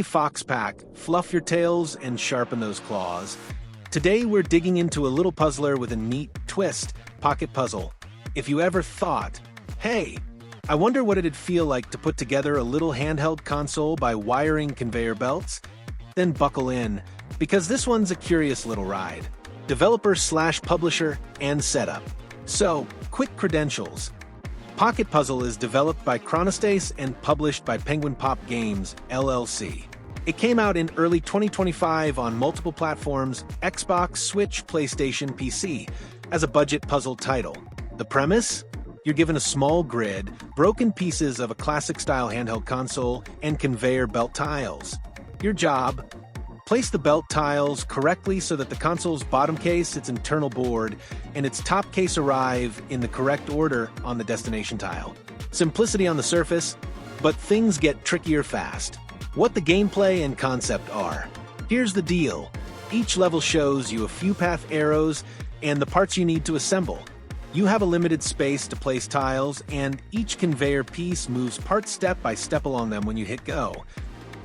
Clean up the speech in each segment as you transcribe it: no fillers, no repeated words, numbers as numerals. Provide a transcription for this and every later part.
Fox Pack, fluff your tails and sharpen those claws. Today we're digging into a little puzzler with a neat twist, Pocket Puzzle. If you ever thought, hey, I wonder what it'd feel like to put together a little handheld console by wiring conveyor belts, then buckle in, because this one's a curious little ride. Developer/publisher and setup. So, quick credentials. Pocket Puzzle is developed by Chronostace and published by Penguin Pop Games, LLC. It came out in early 2025 on multiple platforms, Xbox, Switch, PlayStation, PC, as a budget puzzle title. The premise? You're given a small grid, broken pieces of a classic-style handheld console, and conveyor belt tiles. Your job? Place the belt tiles correctly so that the console's bottom case, its internal board, and its top case arrive in the correct order on the destination tile. Simplicity on the surface, but things get trickier fast. What the gameplay and concept are. Here's the deal. Each level shows you a few path arrows and the parts you need to assemble. You have a limited space to place tiles, and each conveyor piece moves parts step by step along them when you hit go.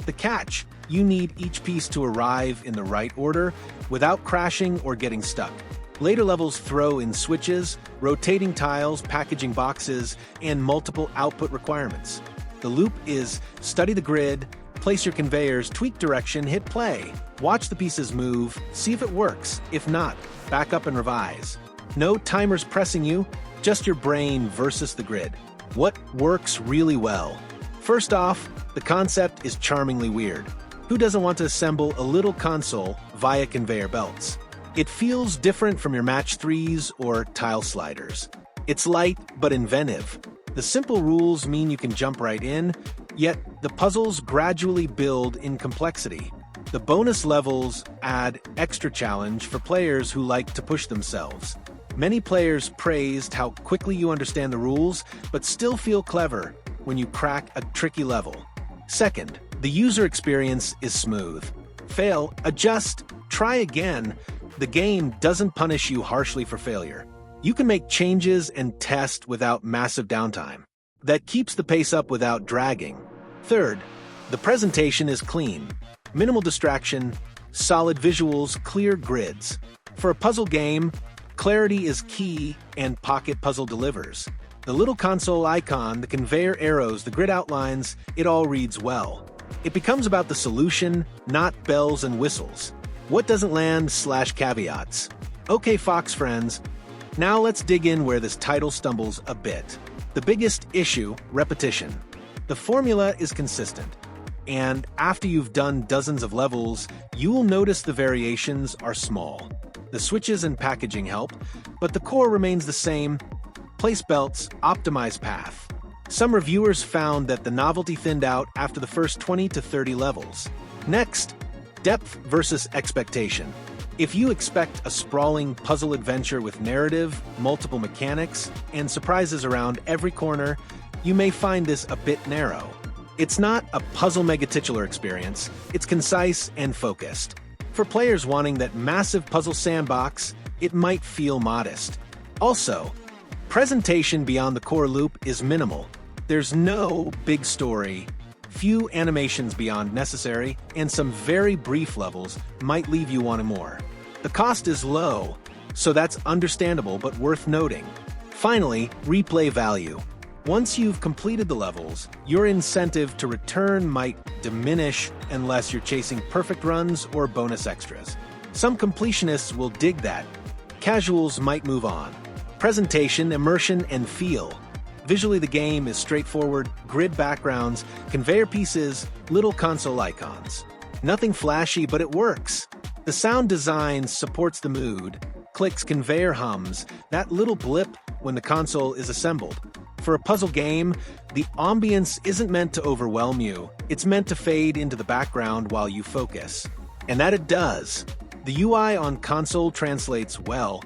The catch: you need each piece to arrive in the right order without crashing or getting stuck. Later levels throw in switches, rotating tiles, packaging boxes, and multiple output requirements. The loop is study the grid, place your conveyors, tweak direction, hit play. Watch the pieces move, see if it works. If not, back up and revise. No timers pressing you, just your brain versus the grid. What works really well? First off, the concept is charmingly weird. Who doesn't want to assemble a little console via conveyor belts? It feels different from your match 3s or tile sliders. It's light but inventive. The simple rules mean you can jump right in, yet the puzzles gradually build in complexity. The bonus levels add extra challenge for players who like to push themselves. Many players praised how quickly you understand the rules, but still feel clever when you crack a tricky level. Second, the user experience is smooth. Fail, adjust, try again. The game doesn't punish you harshly for failure. You can make changes and test without massive downtime. That keeps the pace up without dragging. Third, the presentation is clean. Minimal distraction, solid visuals, clear grids. For a puzzle game, clarity is key, and Pocket Puzzle delivers. The little console icon, the conveyor arrows, the grid outlines, it all reads well. It becomes about the solution, not bells and whistles. What doesn't land/caveats. Okay, Fox friends, now let's dig in where this title stumbles a bit. The biggest issue, repetition. The formula is consistent, and after you've done dozens of levels, you will notice the variations are small. The switches and packaging help, but the core remains the same. Place belts, optimize path. Some reviewers found that the novelty thinned out after the first 20 to 30 levels. Next, depth versus expectation. If you expect a sprawling puzzle adventure with narrative, multiple mechanics, and surprises around every corner, you may find this a bit narrow. It's not a puzzle megatitular experience, it's concise and focused. For players wanting that massive puzzle sandbox, it might feel modest. Also, presentation beyond the core loop is minimal. There's no big story, few animations beyond necessary, and some very brief levels might leave you wanting more. The cost is low, so that's understandable but worth noting. Finally, replay value. Once you've completed the levels, your incentive to return might diminish unless you're chasing perfect runs or bonus extras. Some completionists will dig that. Casuals might move on. Presentation, immersion, and feel. Visually, the game is straightforward: grid backgrounds, conveyor pieces, little console icons. Nothing flashy, but it works. The sound design supports the mood. Clicks, conveyor hums, that little blip when the console is assembled. For a puzzle game, the ambience isn't meant to overwhelm you. It's meant to fade into the background while you focus. And that it does. The UI on console translates well.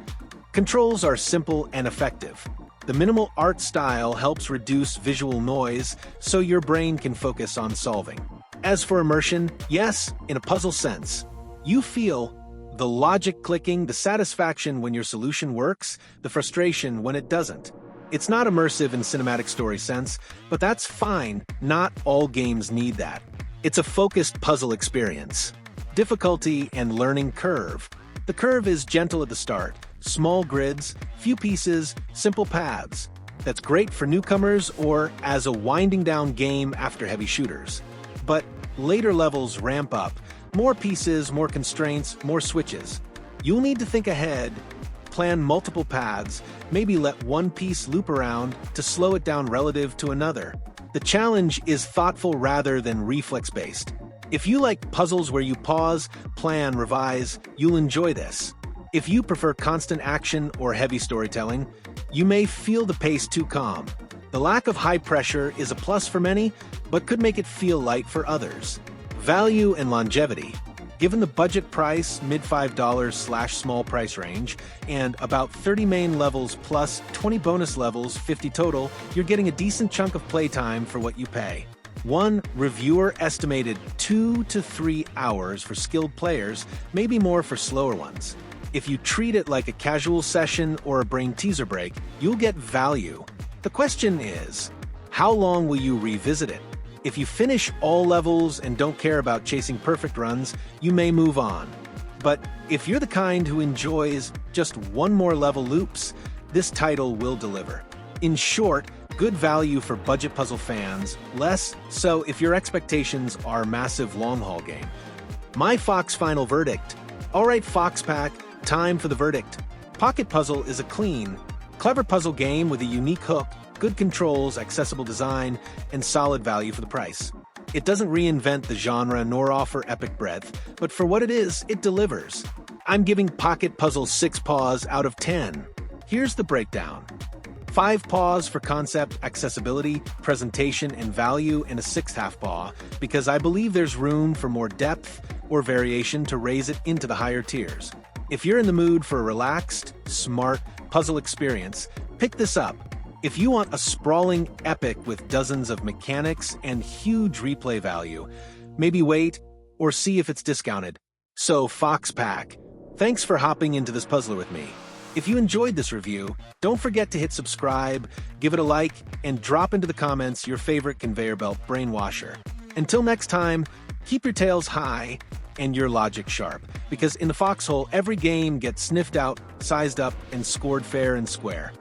Controls are simple and effective. The minimal art style helps reduce visual noise so your brain can focus on solving. As for immersion, yes, in a puzzle sense. You feel the logic clicking, the satisfaction when your solution works, the frustration when it doesn't. It's not immersive in cinematic story sense, but that's fine. Not all games need that. It's a focused puzzle experience. Difficulty and learning curve. The curve is gentle at the start. Small grids, few pieces, simple paths. That's great for newcomers or as a winding down game after heavy shooters. But later levels ramp up. More pieces, more constraints, more switches. You'll need to think ahead, plan multiple paths, maybe let one piece loop around to slow it down relative to another. The challenge is thoughtful rather than reflex-based. If you like puzzles where you pause, plan, revise, you'll enjoy this. If you prefer constant action or heavy storytelling, you may feel the pace too calm. The lack of high pressure is a plus for many, but could make it feel light for others. Value and longevity. Given the budget price, mid $5/small price range, and about 30 main levels plus 20 bonus levels, 50 total, you're getting a decent chunk of playtime for what you pay. One reviewer estimated 2 to 3 hours for skilled players, maybe more for slower ones. If you treat it like a casual session or a brain teaser break, you'll get value. The question is, how long will you revisit it? If you finish all levels and don't care about chasing perfect runs, you may move on. But if you're the kind who enjoys just one more level loops, this title will deliver. In short, good value for budget puzzle fans, less so if your expectations are massive long-haul game. My Fox final verdict. Alright Fox Pack, time for the verdict. Pocket Puzzle is a clean, clever puzzle game with a unique hook, good controls, accessible design, and solid value for the price. It doesn't reinvent the genre nor offer epic breadth, but for what it is, it delivers. I'm giving Pocket Puzzle 6 paws out of 10. Here's the breakdown. 5 paws for concept, accessibility, presentation, and value, and a 6th half paw, because I believe there's room for more depth or variation to raise it into the higher tiers. If you're in the mood for a relaxed, smart puzzle experience, pick this up. If you want a sprawling epic with dozens of mechanics and huge replay value, maybe wait or see if it's discounted. So, Fox Pack, thanks for hopping into this puzzler with me. If you enjoyed this review, don't forget to hit subscribe, give it a like, and drop into the comments your favorite conveyor belt brainwasher. Until next time, keep your tails high and your logic sharp, because in the foxhole, every game gets sniffed out, sized up, and scored fair and square.